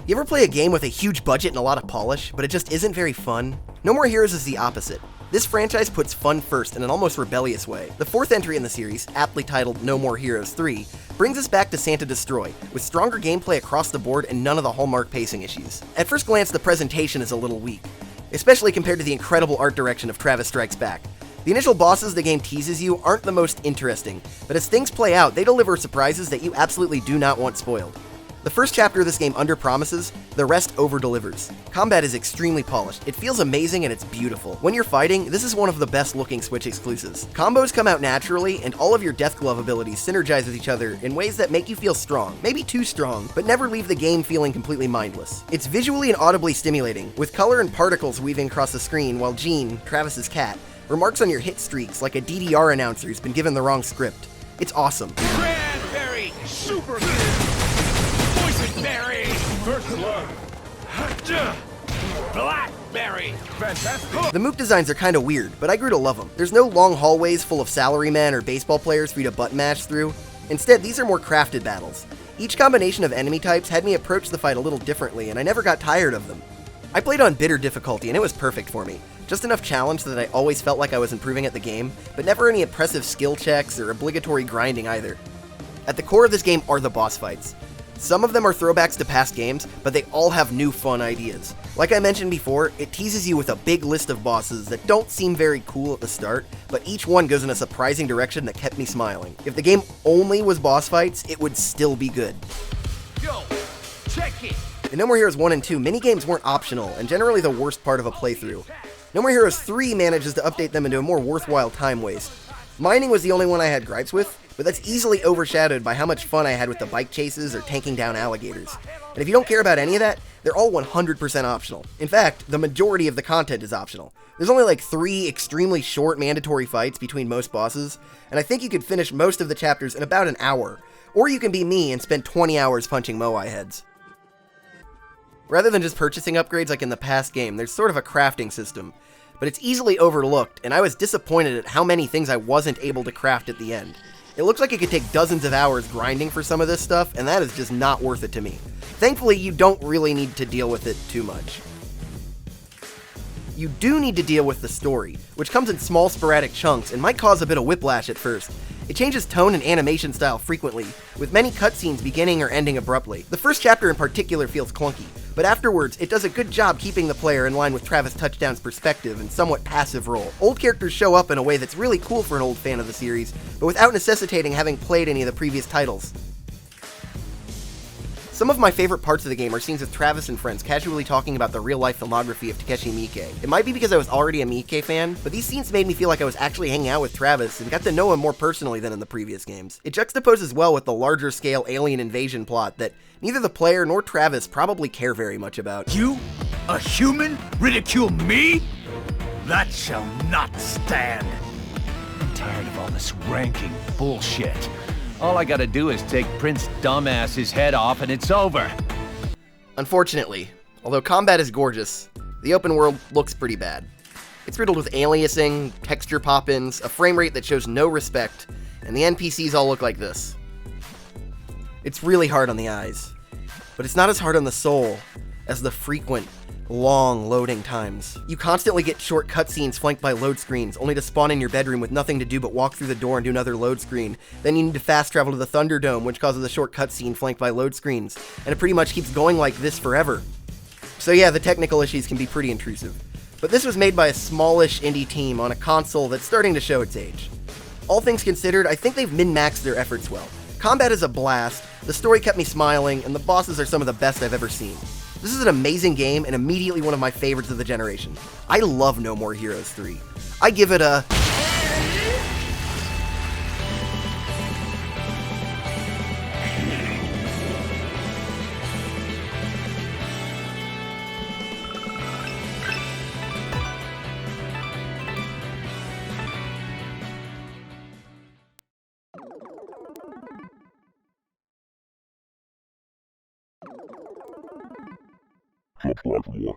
You ever play a game with a huge budget and a lot of polish, but it just isn't very fun? No More Heroes is the opposite. This franchise puts fun first in an almost rebellious way. The fourth entry in the series, aptly titled No More Heroes 3, brings us back to Santa Destroy, with stronger gameplay across the board and none of the hallmark pacing issues. At first glance, the presentation is a little weak, especially compared to the incredible art direction of Travis Strikes Back. The initial bosses the game teases you aren't the most interesting, but as things play out, they deliver surprises that you absolutely do not want spoiled. The first chapter of this game under-promises, the rest over-delivers. Combat is extremely polished, it feels amazing, and it's beautiful. When you're fighting, this is one of the best-looking Switch exclusives. Combos come out naturally, and all of your Death Glove abilities synergize with each other in ways that make you feel strong. Maybe too strong, but never leave the game feeling completely mindless. It's visually and audibly stimulating, with color and particles weaving across the screen while Jean, Travis's cat, remarks on your hit streaks like a DDR announcer who's been given the wrong script. It's awesome. Cranberry, super good. Boysenberry, first blood. Blackberry, fantastic. The move designs are kinda weird, but I grew to love them. There's no long hallways full of salarymen or baseball players for you to button mash through. Instead, these are more crafted battles. Each combination of enemy types had me approach the fight a little differently, and I never got tired of them. I played on bitter difficulty, and it was perfect for me. Just enough challenge that I always felt like I was improving at the game, but never any impressive skill checks or obligatory grinding either. At the core of this game are the boss fights. Some of them are throwbacks to past games, but they all have new fun ideas. Like I mentioned before, it teases you with a big list of bosses that don't seem very cool at the start, but each one goes in a surprising direction that kept me smiling. If the game only was boss fights, it would still be good. Yo, check it. In No More Heroes 1 and 2, minigames weren't optional, and generally the worst part of a playthrough. No More Heroes 3 manages to update them into a more worthwhile time waste. Mining was the only one I had gripes with, but that's easily overshadowed by how much fun I had with the bike chases or tanking down alligators. And if you don't care about any of that, they're all 100% optional. In fact, the majority of the content is optional. There's only like 3 extremely short mandatory fights between most bosses, and I think you could finish most of the chapters in about an hour, or you can be me and spend 20 hours punching Moai heads. Rather than just purchasing upgrades like in the past game, there's sort of a crafting system, but it's easily overlooked, and I was disappointed at how many things I wasn't able to craft at the end. It looks like it could take dozens of hours grinding for some of this stuff, and that is just not worth it to me. Thankfully, you don't really need to deal with it too much. You do need to deal with the story, which comes in small sporadic chunks and might cause a bit of whiplash at first. It changes tone and animation style frequently, with many cutscenes beginning or ending abruptly. The first chapter in particular feels clunky, but afterwards, it does a good job keeping the player in line with Travis Touchdown's perspective and somewhat passive role. Old characters show up in a way that's really cool for an old fan of the series, but without necessitating having played any of the previous titles. Some of my favorite parts of the game are scenes with Travis and friends casually talking about the real-life filmography of Takeshi Miike. It might be because I was already a Miike fan, but these scenes made me feel like I was actually hanging out with Travis and got to know him more personally than in the previous games. It juxtaposes well with the larger-scale alien invasion plot that neither the player nor Travis probably care very much about. You, a human, ridicule me? That shall not stand. I'm tired of all this ranking bullshit. All I gotta do is take Prince Dumbass's head off and it's over. Unfortunately, although combat is gorgeous, the open world looks pretty bad. It's riddled with aliasing, texture pop-ins, a frame rate that shows no respect, and the NPCs all look like this. It's really hard on the eyes, but it's not as hard on the soul as the frequent, long loading times. You constantly get short cutscenes flanked by load screens, only to spawn in your bedroom with nothing to do but walk through the door and do another load screen. Then you need to fast travel to the Thunderdome, which causes a short cutscene flanked by load screens. And it pretty much keeps going like this forever. So yeah, the technical issues can be pretty intrusive. But this was made by a smallish indie team on a console that's starting to show its age. All things considered, I think they've min-maxed their efforts well. Combat is a blast, the story kept me smiling, and the bosses are some of the best I've ever seen. This is an amazing game and immediately one of my favorites of the generation. I love No More Heroes 3. I give it a... Subscribe for more.